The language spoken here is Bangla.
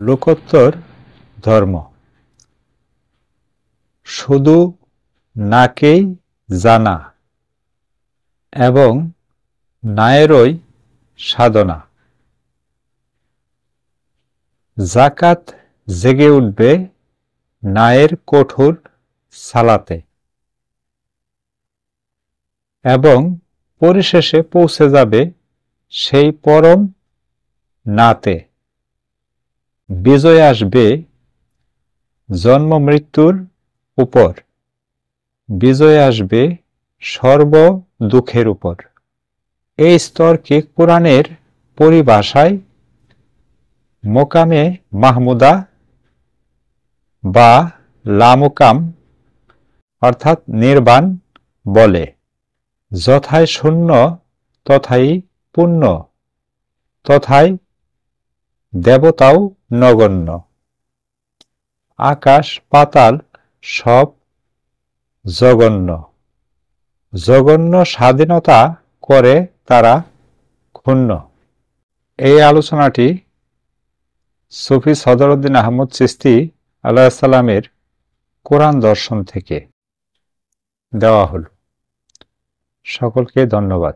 লোকোত্তর ধর্ম শুধু নাকেই জানা এবং নায়েরই সাধনা। জাকাত জেগে উঠবে নায়ের কঠোর সালাতে এবং পরিশেষে পৌঁছে যাবে সেই পরম নাতে। বিজয় আসবে জন্ম মৃত্যুর উপর, বিজয় আসবে সর্ব দুঃখের উপর। এই স্তরকে কোরআনের পরিভাষায় মোকামে মাহমুদা বা লামুকাম অর্থাৎ নির্বাণ বলে। যথায় শূন্য তথাই পুণ্য, তথায় দেবতাও নগণ্য। আকাশ পাতাল সব জঘন্য, জঘন্য স্বাধীনতা করে তারা ক্ষুণ্ণ। এই আলোচনাটি সুফি সদরউদ্দিন আহমদ চিশতি আলাইহিস সালামের কোরআন দর্শন থেকে দেওয়া হল। সকলকে ধন্যবাদ।